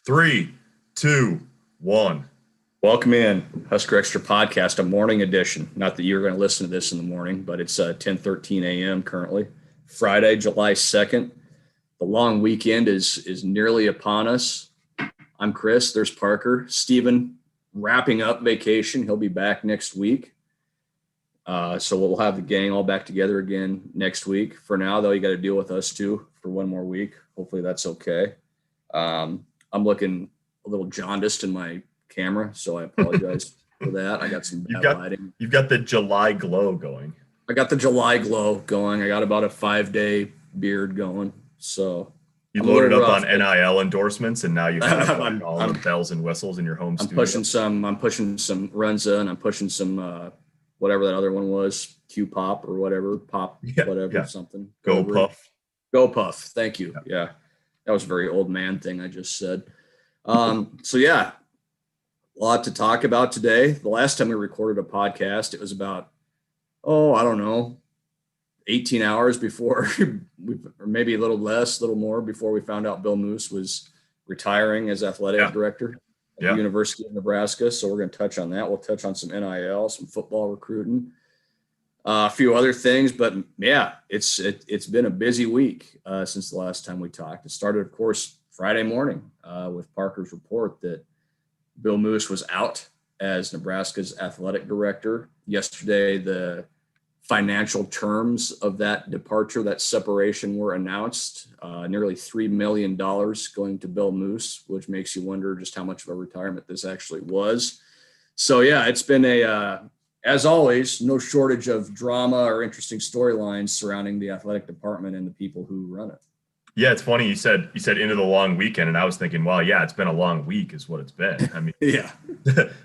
3, 2, 1. Welcome in, Husker Extra Podcast, a morning edition. Not that you're going to listen to this in the morning, but it's 10:13 a.m. currently, Friday, July 2nd. The long weekend is nearly upon us. I'm Chris. There's Parker. Steven wrapping up vacation. He'll be back next week. So we'll have the gang all back together again next week. For now, though, you got to deal with us too for one more week. Hopefully that's okay. I'm looking a little jaundiced in my camera, so I apologize for that. I got some bad lighting. You've got the July glow going. I got the July glow going. I got about a 5-day beard going. So you loaded up on NIL endorsements, and now you have all the bells and whistles in your home studio. I'm pushing some Runza, and I'm pushing some whatever that other one was, Q Pop or whatever, something. Go Puff. Go Puff. Thank you. Yeah. That was a very old man thing I just said. A lot to talk about today. The last time we recorded a podcast, it was about, 18 hours before, or maybe a little less, a little more, before we found out Bill Moos was retiring as athletic director at the University of Nebraska. So we're going to touch on that. We'll touch on some NIL, some football recruiting, a few other things. But it's been a busy week since the last time we talked. It started, of course, Friday morning with Parker's report that Bill Moos was out as Nebraska's athletic director. Yesterday, the financial terms of that departure, that separation, were announced. Nearly $3 million going to Bill Moos, which makes you wonder just how much of a retirement this actually was. So, it's been as always, no shortage of drama or interesting storylines surrounding the athletic department and the people who run it. Yeah, it's funny. You said into the long weekend, and I was thinking, well, it's been a long week is what it's been. I mean,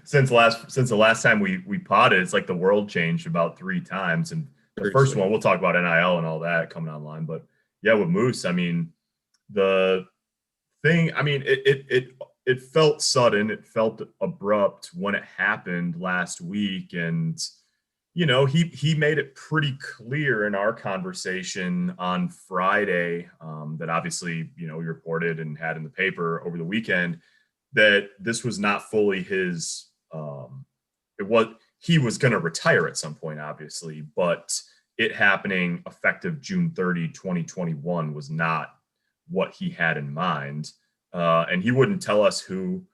since the last time we potted, it's like the world changed about 3 times. And the first one, we'll talk about NIL and all that coming online. But with Moose, I mean, the thing, I mean, it felt sudden. It felt abrupt when it happened last week. And he made it pretty clear in our conversation on Friday that obviously, we reported and had in the paper over the weekend that this was not fully his, he was going to retire at some point, obviously, but it happening effective June 30, 2021 was not what he had in mind. And he wouldn't tell us who,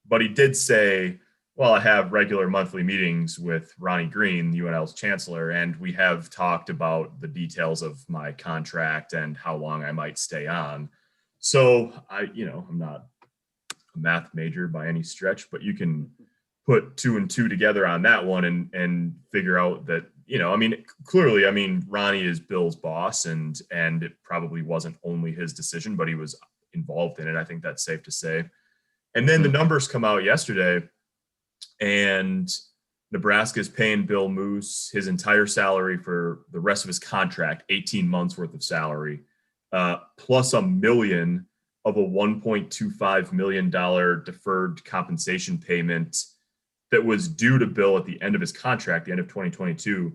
but he did say, well, I have regular monthly meetings with Ronnie Green, UNL's chancellor, and we have talked about the details of my contract and how long I might stay on. So I'm not a math major by any stretch, but you can put 2 and 2 together on that one and figure out that, clearly, Ronnie is Bill's boss and it probably wasn't only his decision, but he was involved in it. I think that's safe to say. And then the numbers come out yesterday, and Nebraska is paying Bill Moos his entire salary for the rest of his contract, 18 months worth of salary, plus $1 million of a $1.25 million deferred compensation payment that was due to Bill at the end of his contract, the end of 2022.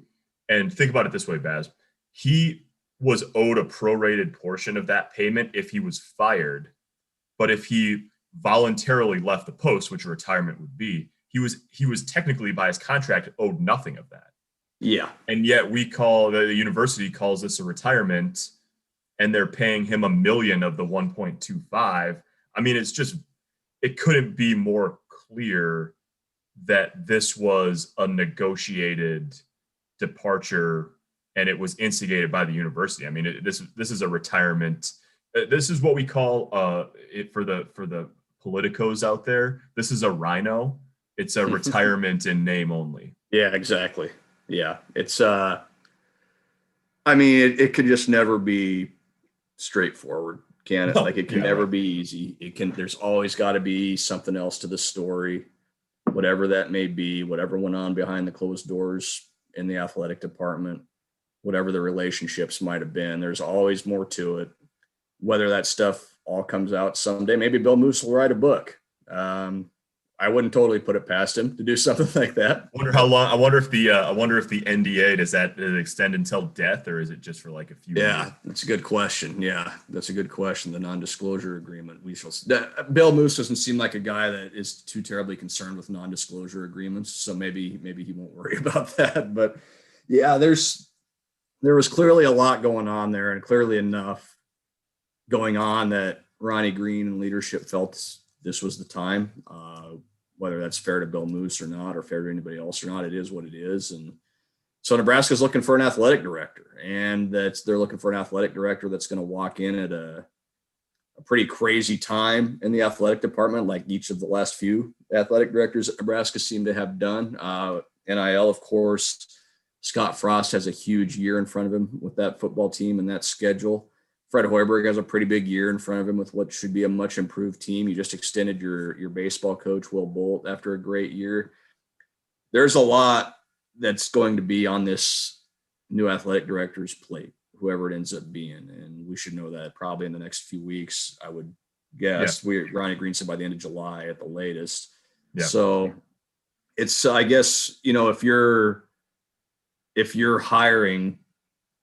And think about it this way, Baz. He was owed a prorated portion of that payment if he was fired. But if he voluntarily left the post, which a retirement would be, he was technically, by his contract, owed nothing of that. Yeah. And yet the university calls this a retirement, and they're paying him $1 million of the 1.25. I mean, it couldn't be more clear that this was a negotiated departure, and it was instigated by the university. I mean, this is a retirement. This is what we call for the politicos out there. This is a rhino. It's a retirement in name only. Yeah, exactly. Yeah. It's, it could just never be straightforward, can it? No, it can never be easy. There's always got to be something else to the story, whatever that may be, whatever went on behind the closed doors in the athletic department, whatever the relationships might have been. There's always more to it. Whether that stuff all comes out someday, maybe Bill Moos will write a book. I wouldn't totally put it past him to do something like that. Wonder how long. I wonder if the NDA does that extend until death, or is it just for like a few Yeah, years? that's a good question. Yeah, that's a good question. The non-disclosure agreement. We shall. Bill Moos doesn't seem like a guy that is too terribly concerned with non-disclosure agreements, so maybe he won't worry about that. But yeah, there was clearly a lot going on there, and clearly enough going on that Ronnie Green and leadership felt this was the time. Whether that's fair to Bill Moos or not, or fair to anybody else or not, it is what it is. And so Nebraska's looking for an athletic director, and they're looking for an athletic director that's going to walk in at a pretty crazy time in the athletic department, like each of the last few athletic directors at Nebraska seem to have done. NIL, of course, Scott Frost has a huge year in front of him with that football team and that schedule. Fred Hoiberg has a pretty big year in front of him with what should be a much improved team. You just extended your baseball coach, Will Bolt, after a great year. There's a lot that's going to be on this new athletic director's plate, whoever it ends up being. And we should know that probably in the next few weeks, I would guess. Yeah. Ronnie Green said by the end of July at the latest. Yeah. So it's, I guess, if you're hiring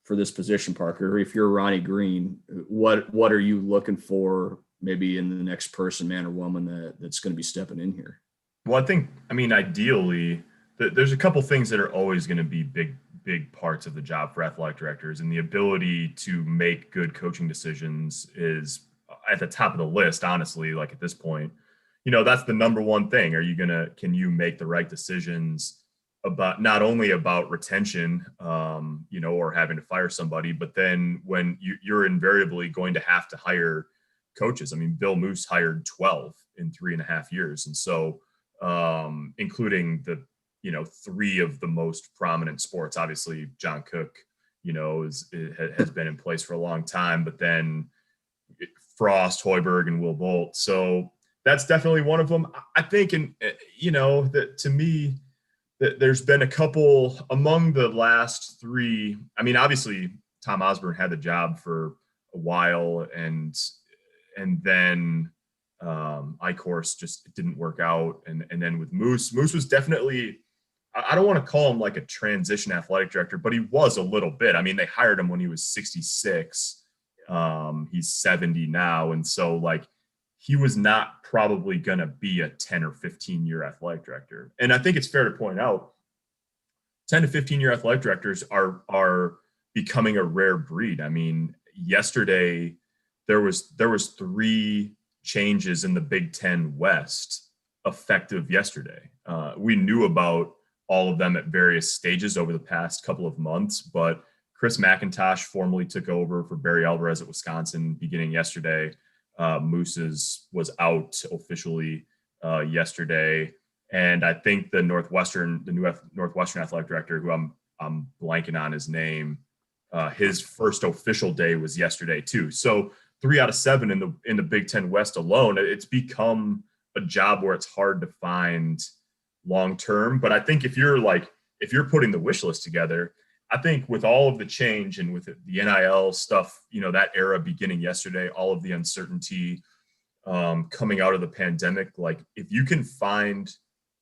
for this position, Parker, or if you're Ronnie Green, what are you looking for maybe in the next person, man or woman, that's going to be stepping in here? Well, ideally, there's a couple things that are always going to be big parts of the job for athletic directors, and the ability to make good coaching decisions is at the top of the list, honestly. Like at this point, that's the number one thing. Can you make the right decisions about not only about retention, or having to fire somebody, but then when you're invariably going to have to hire coaches. I mean, Bill Moos hired 12 in 3.5 years. And so, including the, 3 of the most prominent sports, obviously John Cook, has been in place for a long time, but then Frost, Hoiberg, and Will Bolt. So that's definitely one of them. I think, that to me, there's been a couple among the last 3. I mean, obviously Tom Osborne had the job for a while, and then I-Course just didn't work out. And then with Moos was definitely, I don't want to call him like a transition athletic director, but he was a little bit. I mean, they hired him when he was 66. He's 70 now. And so like, he was not probably going to be a 10 or 15 year athletic director. And I think it's fair to point out 10 to 15 year athletic directors are becoming a rare breed. I mean, yesterday there was 3 changes in the Big Ten West effective yesterday. We knew about all of them at various stages over the past couple of months, but Chris McIntosh formally took over for Barry Alvarez at Wisconsin beginning yesterday. Moos's was out officially yesterday, and I think the new Northwestern athletic director, who I'm blanking on his name, his first official day was yesterday too. So 3 out of 7 in the Big Ten West alone. It's become a job where it's hard to find long term. But I think if you're putting the wish list together, I think with all of the change and with the NIL stuff, that era beginning yesterday, all of the uncertainty coming out of the pandemic, like if you can find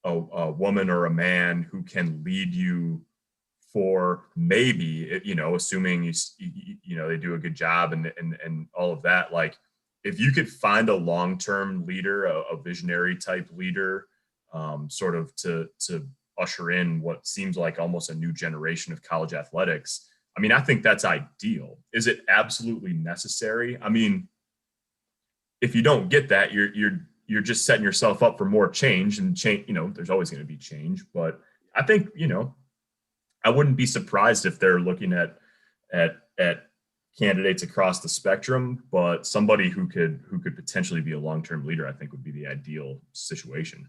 a woman or a man who can lead you for maybe, assuming they do a good job and all of that, like if you could find a long-term leader, a visionary type leader, sort of to usher in what seems like almost a new generation of college athletics. I mean, I think that's ideal. Is it absolutely necessary? I mean, if you don't get that, you're just setting yourself up for more change, and change, there's always going to be change, but I think, I wouldn't be surprised if they're looking at candidates across the spectrum, but somebody who could potentially be a long-term leader, I think would be the ideal situation.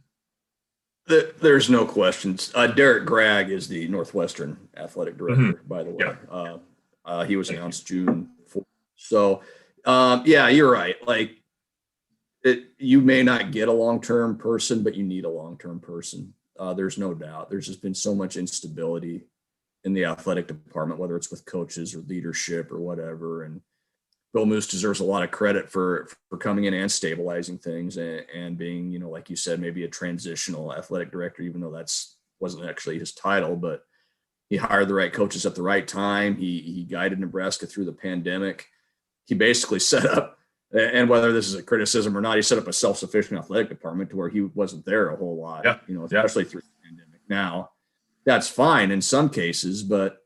There's no questions. Derek Gregg is the Northwestern athletic director, by the way. Yeah. He was announced June 4th. So, you're right. Like, you may not get a long-term person, but you need a long-term person. There's no doubt. There's just been so much instability in the athletic department, whether it's with coaches or leadership or whatever. And Bill Moos deserves a lot of credit for coming in and stabilizing things and being, like you said, maybe a transitional athletic director, even though that's wasn't actually his title, but he hired the right coaches at the right time. He guided Nebraska through the pandemic. He basically set up, and whether this is a criticism or not, he set up a self-sufficient athletic department to where he wasn't there a whole lot, especially through the pandemic. Now, that's fine in some cases, but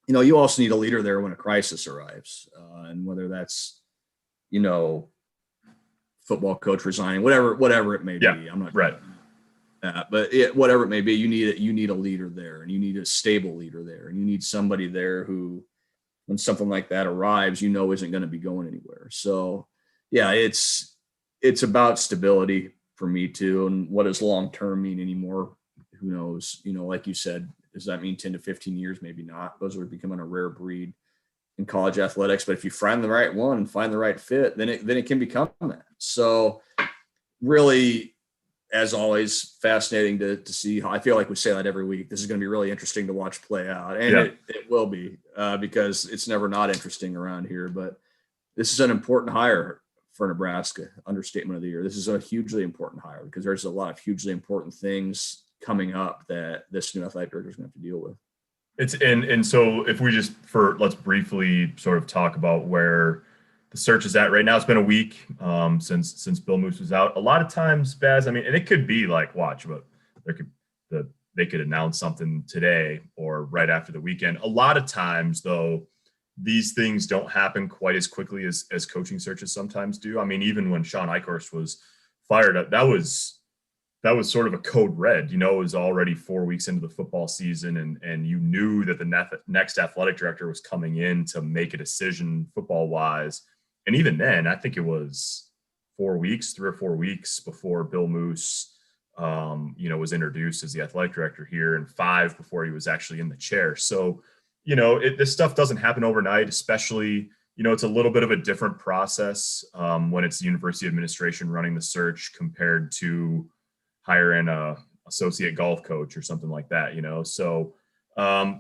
you also need a leader there when a crisis arrives, and whether that's, football coach resigning, whatever it may be. I'm not right. But whatever it may be, you need a leader there, and you need a stable leader there, and you need somebody there who, when something like that arrives, isn't going to be going anywhere. So, yeah, it's about stability for me too. And what does long term mean anymore? Who knows? Like you said, does that mean 10 to 15 years? Maybe not. Those are becoming a rare breed in college athletics. But if you find the right one and find the right fit, then it can become that. So, really, as always, fascinating to see how. I feel like we say that every week. This is going to be really interesting to watch play out, and it will be because it's never not interesting around here. But this is an important hire for Nebraska. Understatement of the year. This is a hugely important hire because there's a lot of hugely important things coming up that this new athletic director is going to have to deal with. And so if we let's briefly sort of talk about where the search is at right now. It's been a week since Bill Moos was out. A lot of times, Baz, and it could be like, but they could announce something today or right after the weekend. A lot of times, though, these things don't happen quite as quickly as coaching searches sometimes do. Even when Sean Eichhorst was fired up, that was sort of a code red. It was already 4 weeks into the football season, and you knew that the next athletic director was coming in to make a decision football-wise. And even then, I think it was 3 or 4 weeks before Bill Moos, was introduced as the athletic director here, and 5 before he was actually in the chair. So, this stuff doesn't happen overnight, especially, it's a little bit of a different process when it's the university administration running the search compared to hiring a associate golf coach or something like that, So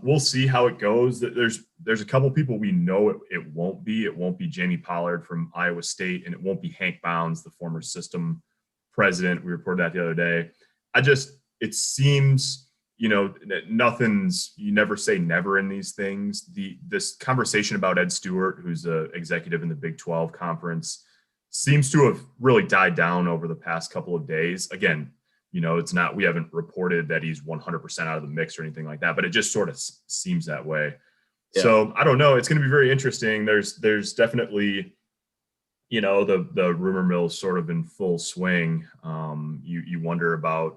we'll see how it goes. There's a couple people we know it won't be. It won't be Jamie Pollard from Iowa State, and it won't be Hank Bounds, the former system president. We reported that the other day. It seems, you never say never in these things. This conversation about Ed Stewart, who's an executive in the Big 12 conference, seems to have really died down over the past couple of days. Again, it's not, we haven't reported that he's 100% out of the mix or anything like that, but it just sort of seems that way. Yeah. So I don't know. It's going to be very interesting. There's definitely, the rumor mill is sort of in full swing. You wonder about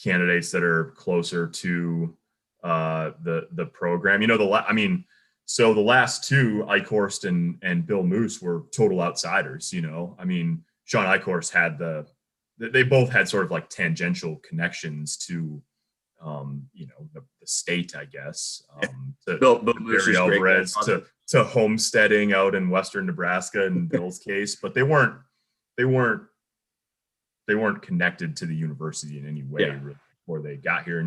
candidates that are closer to the program. So the last two, Eichhorst and Bill Moos, were total outsiders. Sean Eichhorst they both had sort of like tangential connections to, the state, I guess. Bill Moos is Alvarez to homesteading out in Western Nebraska in Bill's case, but they weren't connected to the university in any way really before they got here.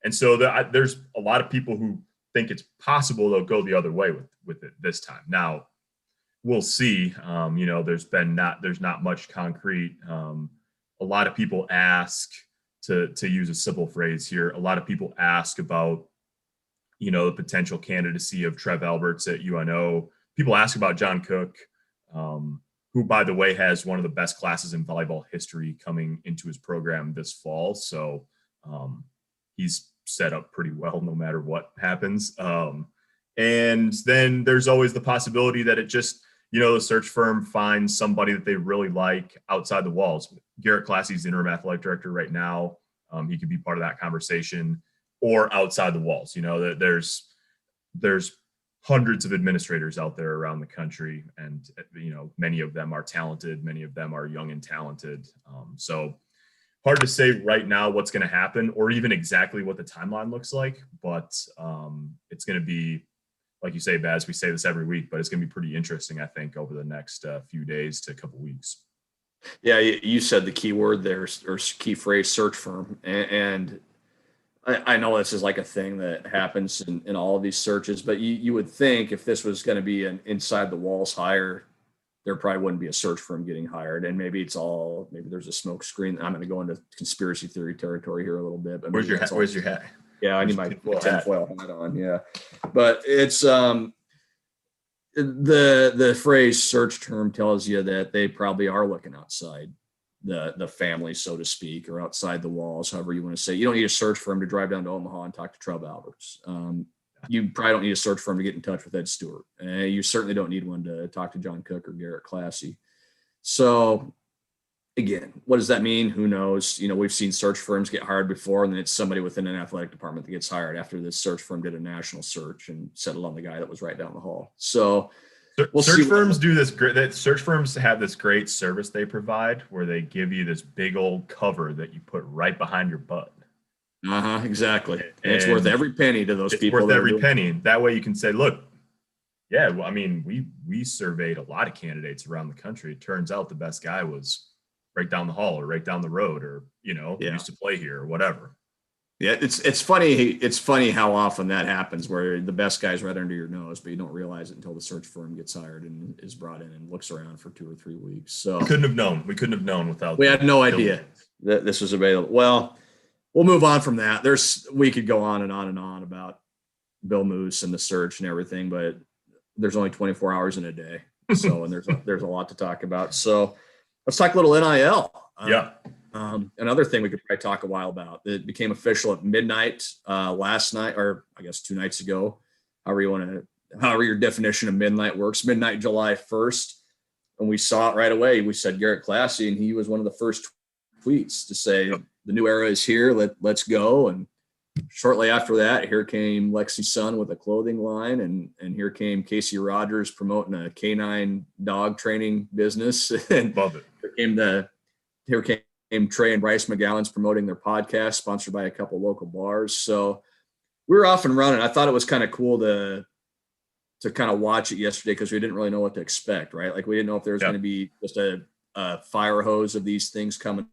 And so there's a lot of people who think it's possible they'll go the other way with it this time. Now we'll see. There's not much concrete. A lot of people ask, to use a simple phrase here, a lot of people ask about, the potential candidacy of Trev Alberts at UNO. People ask about John Cook, who, by the way, has one of the best classes in volleyball history coming into his program this fall. So he's set up pretty well no matter what happens. And then there's always the possibility that it just, the search firm finds somebody that they really like outside the walls. Garrett Classey's interim athletic director right now. He could be part of that conversation, or outside the walls. There's hundreds of administrators out there around the country, and many of them are talented, many of them are young and talented. So hard to say right now what's going to happen, or even exactly what the timeline looks like. But it's going to be, like you say, Baz, we say this every week, but it's going to be pretty interesting, I think, over the next few days to a couple weeks. Yeah, you said the key word there, or key phrase, search firm. And I know this is like a thing that happens in all of these searches, but you would think if this was going to be an inside the walls hire, there probably wouldn't be a search firm getting hired. And maybe there's a smoke screen. I'm going to go into conspiracy theory territory here a little bit. But where's your hat? Yeah, I need my tinfoil hat on. Yeah, but it's the phrase search term tells you that they probably are looking outside the family, so to speak, or outside the walls, however you want to say. You don't need a search firm to drive down to Omaha and talk to Trub Alberts. You probably don't need a search firm to get in touch with Ed Stewart. You certainly don't need one to talk to John Cook or Garrett Classy. So again, what does that mean? Who knows? We've seen search firms get hired before, and then it's somebody within an athletic department that gets hired after this search firm did a national search and settled on the guy that was right down the hall. So search firms do this great. Search firms have this great service they provide where they give you this big old cover that you put right behind your butt. Exactly. And it's worth every penny to those people. It's worth every penny. That way you can say, look, yeah, well, I mean, we surveyed a lot of candidates around the country. It turns out the best guy was right down the hall or right down the road, or, used to play here or whatever. Yeah. It's funny. It's funny how often that happens where the best guy's right under your nose, but you don't realize it until the search firm gets hired and is brought in and looks around for 2 or 3 weeks. So we couldn't have known without. We had no idea that this was available. Well, we'll move on from that. We could go on and on and on about Bill Moos and the search and everything, but there's only 24 hours in a day. So, and there's a lot to talk about. So let's talk a little NIL. Another thing we could probably talk a while about. It became official at midnight last night, or I guess 2 nights ago, however your definition of midnight works, midnight, July 1st. And we saw it right away. We said Garrett Classy, and he was one of the first tweets to say, the new era is here. Let's go. And shortly after that, here came Lexi's son with a clothing line, and here came Casey Rogers promoting a canine dog training business. And love it. Here came Trey and Bryce McGowan's promoting their podcast, sponsored by a couple local bars. So we were off and running. I thought it was kind of cool to kind of watch it yesterday because we didn't really know what to expect, right? Like we didn't know if there was going to be just a fire hose of these things coming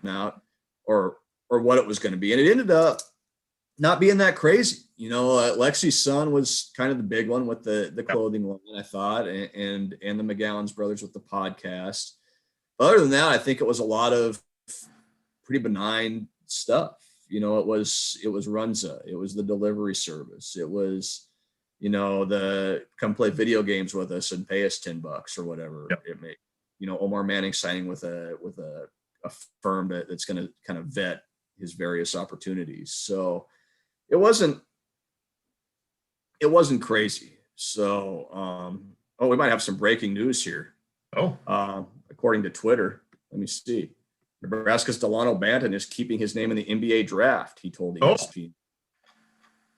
out or what it was going to be. And it ended up not being that crazy. Lexi's son was kind of the big one with the clothing line, I thought, and the McGowan's brothers with the podcast. Other than that, I think it was a lot of pretty benign stuff. It was Runza. It was the delivery service. It was, the come play video games with us and pay us $10 or whatever it may. Omar Manning signing with a firm that's going to kind of vet his various opportunities. So it wasn't crazy. So, we might have some breaking news here. According to Twitter, let me see. Nebraska's Dalano Banton is keeping his name in the NBA draft, he told ESPN.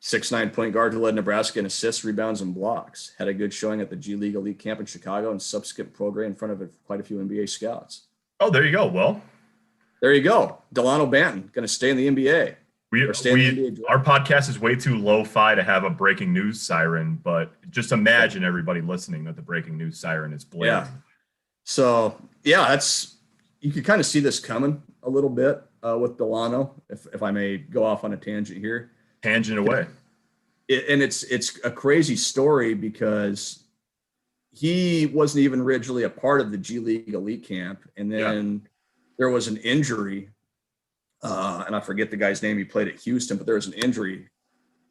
6'9" point guard who led Nebraska in assists, rebounds, and blocks. Had a good showing at the G League Elite Camp in Chicago and subsequent pro day in front of quite a few NBA scouts. Oh, there you go. Well, there you go. Dalano Banton going to stay in the NBA. Our podcast is way too lo-fi to have a breaking news siren, but just imagine everybody listening that the breaking news siren is blaring. Yeah. So you could kind of see this coming a little bit with Dalano, if I may go off on a tangent here. Tangent away. And it's a crazy story because he wasn't even originally a part of the G League Elite Camp. And then there was an injury, and I forget the guy's name. He played at Houston, but there was an injury.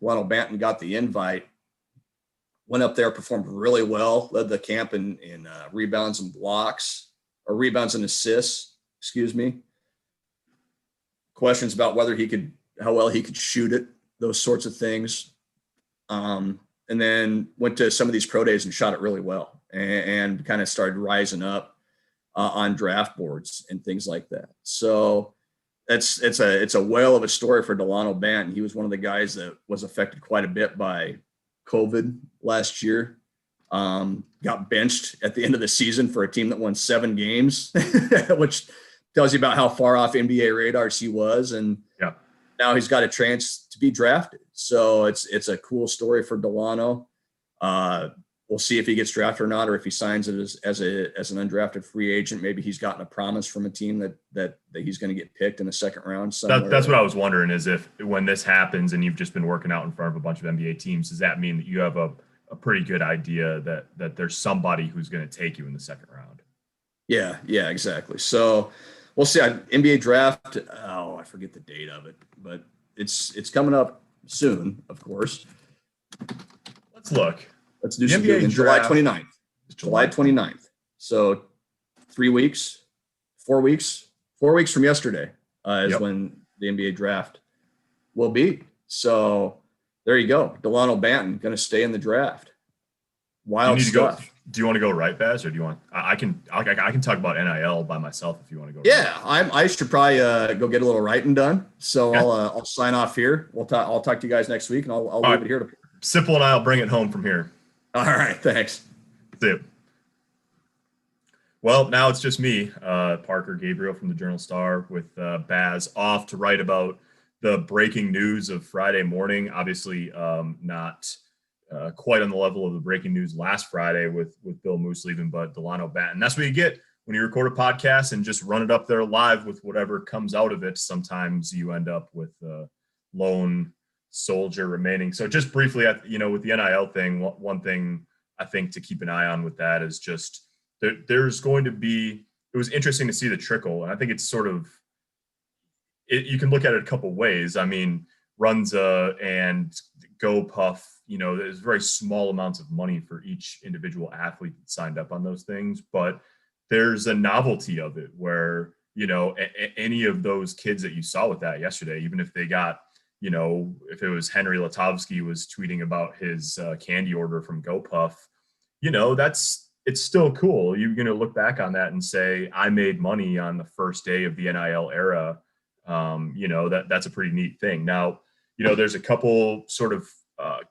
Dalano Banton got the invite, went up there, performed really well, led the camp in rebounds and blocks, or rebounds and assists, excuse me. Questions about how well he could shoot it, those sorts of things. And then went to some of these pro days and shot it really well and kind of started rising up on draft boards and things like that. So it's a whale of a story for Dalano Banton. He was one of the guys that was affected quite a bit by COVID last year. Got benched at the end of the season for a team that won 7 games, which tells you about how far off NBA radars he was. And now he's got a chance to be drafted. So it's a cool story for Dalano. We'll see if he gets drafted or not, or if he signs it as an undrafted free agent. Maybe he's gotten a promise from a team that he's going to get picked in the second round. That's what I was wondering, is if when this happens and you've just been working out in front of a bunch of NBA teams, does that mean that you have a a pretty good idea that there's somebody who's going to take you in the second round. Yeah, exactly. So we'll see. NBA draft. Oh, I forget the date of it, but it's coming up soon, of course. Let's look. Let's do some NBA July 29th. July 29th. So 4 weeks from yesterday is when the NBA draft will be. So there you go. Dalano Banton going to stay in the draft. Wild stuff. Do you want to go right, Baz, or do you want? I can talk about NIL by myself if you want to go. Yeah, right. I should probably go get a little writing done. So I'll sign off here. I'll talk to you guys next week, and I'll leave it here to. Simple, and I'll bring it home from here. All right, thanks. See you. Well, now it's just me, Parker Gabriel from the Journal-Star, with Baz off to write about the breaking news of Friday morning. Obviously, not quite on the level of the breaking news last Friday with Bill Moos leaving, but Dalano Banton. That's what you get when you record a podcast and just run it up there live with whatever comes out of it. Sometimes you end up with a lone soldier remaining. So just briefly, with the NIL thing, one thing I think to keep an eye on with that is just there's going to be, it was interesting to see the trickle. And I think it's sort of, you can look at it a couple ways. I mean, Runza and GoPuff, there's very small amounts of money for each individual athlete that signed up on those things, but there's a novelty of it where, any of those kids that you saw with that yesterday, even if they got, if it was Henry Latovsky was tweeting about his candy order from GoPuff, it's still cool. You're going to look back on that and say, I made money on the first day of the NIL era. That's a pretty neat thing. Now, there's a couple sort of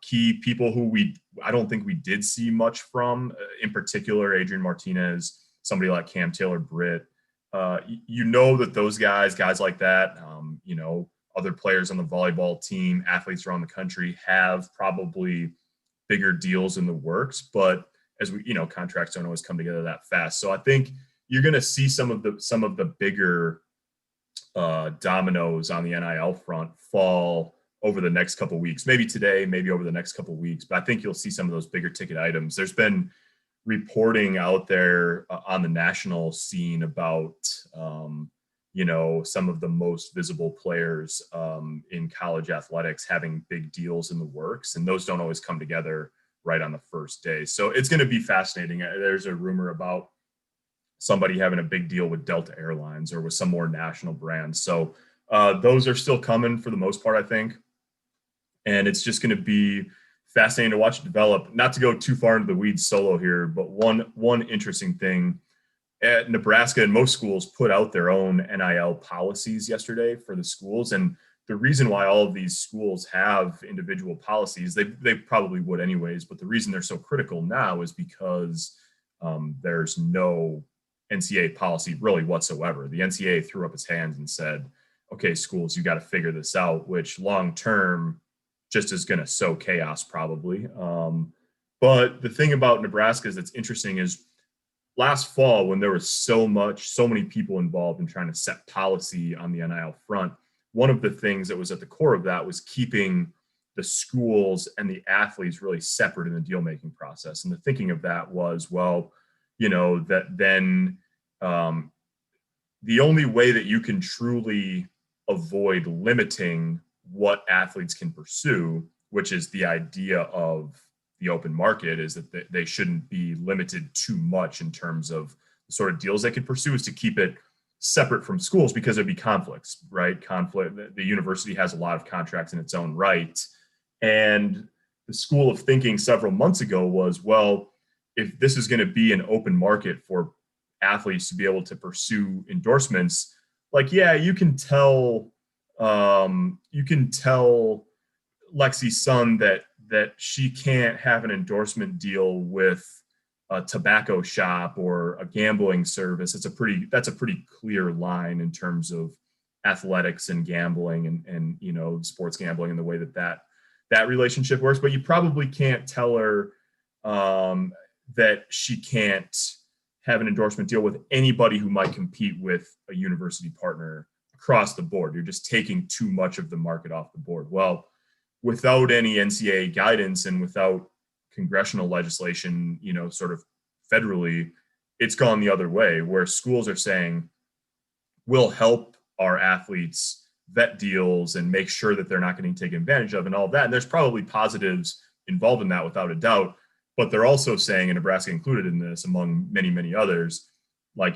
key people who I don't think we did see much from, in particular, Adrian Martinez, somebody like Cam Taylor-Britt. That those guys like that, other players on the volleyball team, athletes around the country have probably bigger deals in the works, but as we, contracts don't always come together that fast. So I think you're going to see some of the bigger dominoes on the NIL front fall over the next couple of weeks, maybe today, maybe over the next couple of weeks. But I think you'll see some of those bigger ticket items. There's been reporting out there on the national scene about, some of the most visible players in college athletics having big deals in the works, and those don't always come together right on the first day. So it's going to be fascinating. There's a rumor about somebody having a big deal with Delta Airlines or with some more national brands. So those are still coming for the most part, I think. And it's just going to be fascinating to watch it develop. Not to go too far into the weeds solo here, but one interesting thing, at Nebraska and most schools put out their own NIL policies yesterday for the schools. And the reason why all of these schools have individual policies, they probably would anyways, but the reason they're so critical now is because there's no NCAA policy really whatsoever. The NCAA threw up its hands and said, okay, schools, you got to figure this out, which long-term just is going to sow chaos probably. But the thing about Nebraska that's interesting is last fall, when there was so many people involved in trying to set policy on the NIL front, one of the things that was at the core of that was keeping the schools and the athletes really separate in the deal-making process. And the thinking of that was, that then the only way that you can truly avoid limiting what athletes can pursue, which is the idea of the open market, is that they shouldn't be limited too much in terms of the sort of deals they could pursue, is to keep it separate from schools because there'd be conflicts, right? The university has a lot of contracts in its own right. And the school of thinking several months ago was, well, if this is going to be an open market for athletes to be able to pursue endorsements, you can tell Lexi's son that she can't have an endorsement deal with a tobacco shop or a gambling service. That's a pretty clear line in terms of athletics and gambling and sports gambling and the way that relationship works. But you probably can't tell her that she can't have an endorsement deal with anybody who might compete with a university partner across the board. You're just taking too much of the market off the board. Well, without any NCAA guidance and without congressional legislation, sort of federally, it's gone the other way, where schools are saying, we'll help our athletes vet deals and make sure that they're not getting taken advantage of and all of that. And there's probably positives involved in that without a doubt. But they're also saying, and Nebraska included in this, among many, many others, like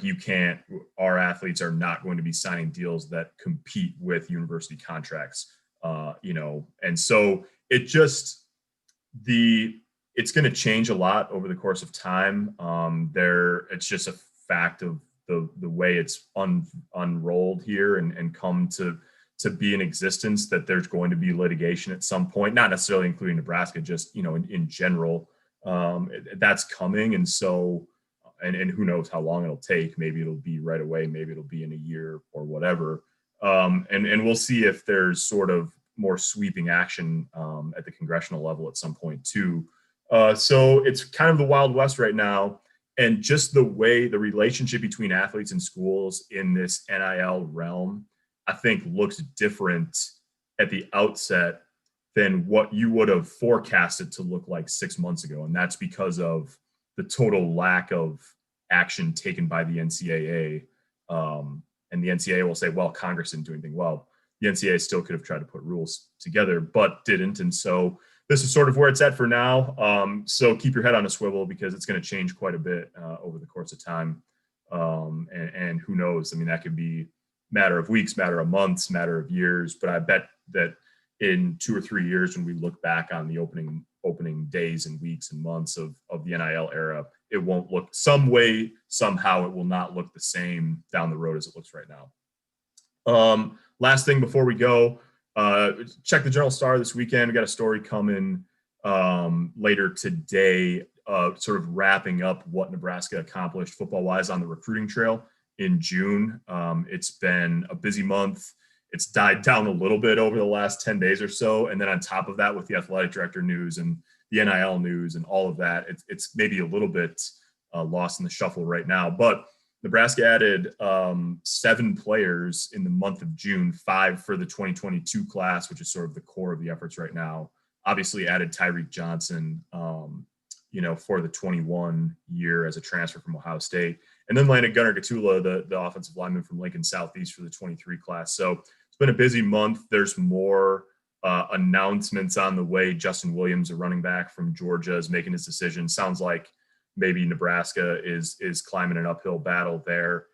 our athletes are not going to be signing deals that compete with university contracts, and so it's going to change a lot over the course of time. It's just a fact of the way it's unrolled here and come to be in existence, that there's going to be litigation at some point, not necessarily including Nebraska, just, in general, that's coming. And so, and who knows how long it'll take. Maybe it'll be right away. Maybe it'll be in a year or whatever. And we'll see if there's sort of more sweeping action at the congressional level at some point too. So it's kind of the Wild West right now. And just the way the relationship between athletes and schools in this NIL realm, I think, looks different at the outset than what you would have forecasted to look like 6 months ago. And that's because of the total lack of action taken by the NCAA. And the NCAA will say, well, Congress didn't do anything. Well, the NCAA still could have tried to put rules together, but didn't. And so this is sort of where it's at for now. So keep your head on a swivel, because it's going to change quite a bit over the course of time. And who knows? I mean, that could be matter of weeks, matter of months, matter of years. But I bet that in 2 or 3 years, when we look back on the opening days and weeks and months of the NIL era, it won't look somehow it will not look the same down the road as it looks right now. Last thing before we go, check the Journal-Star this weekend. We got a story coming later today, sort of wrapping up what Nebraska accomplished football-wise on the recruiting trail in June. It's been a busy month. It's died down a little bit over the last 10 days or so. And then on top of that, with the athletic director news and the NIL news and all of that, it's maybe a little bit lost in the shuffle right now. But Nebraska added 7 players in the month of June, 5 for the 2022 class, which is sort of the core of the efforts right now. Obviously added Tyreek Johnson, for the 21 year as a transfer from Ohio State. And then landed Gunnar Gatula, the offensive lineman from Lincoln Southeast, for the 23 class. So it's been a busy month. There's more announcements on the way. Justin Williams, a running back from Georgia, is making his decision. Sounds like maybe Nebraska is climbing an uphill battle there.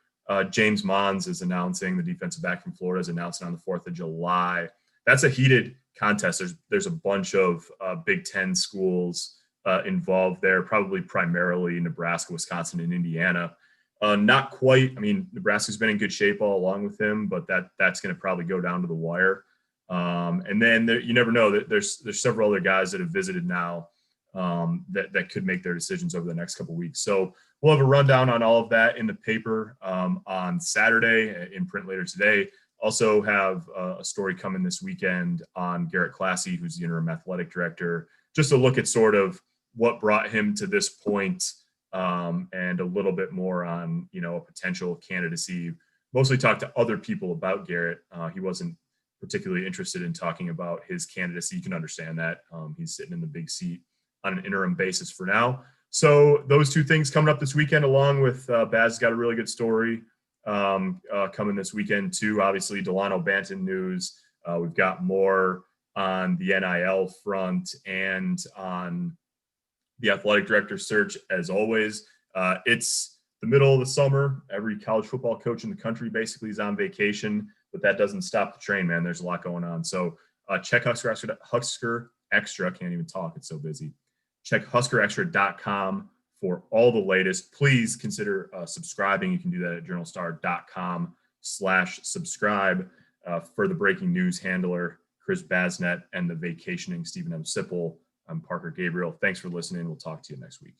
James Mons is announcing, the defensive back from Florida, is announcing on the 4th of July. That's a heated contest. There's a bunch of Big Ten schools involved there, probably primarily Nebraska, Wisconsin, and Indiana. Not quite. I mean, Nebraska's been in good shape all along with him, but that's going to probably go down to the wire. And then you never know. There's several other guys that have visited now that could make their decisions over the next couple of weeks. So we'll have a rundown on all of that in the paper on Saturday, in print later today. Also have a story coming this weekend on Garrett Classy, who's the interim athletic director, just to look at sort of what brought him to this point, and a little bit more on, a potential candidacy. Mostly talked to other people about Garrett. He wasn't particularly interested in talking about his candidacy. You can understand that. He's sitting in the big seat on an interim basis for now. So those 2 things coming up this weekend, along with Baz got a really good story coming this weekend too. Obviously, Dalano Banton news. We've got more on the NIL front and on the athletic director search. As always, it's the middle of the summer. Every college football coach in the country basically is on vacation, but that doesn't stop the train, man. There's a lot going on. So check Husker Extra. Can't even talk. It's so busy. Check HuskerExtra.com for all the latest. Please consider subscribing. You can do that at journalstar.com/subscribe for the breaking news handler, Chris Basnett, and the vacationing Stephen M. Sipple. I'm Parker Gabriel. Thanks for listening. We'll talk to you next week.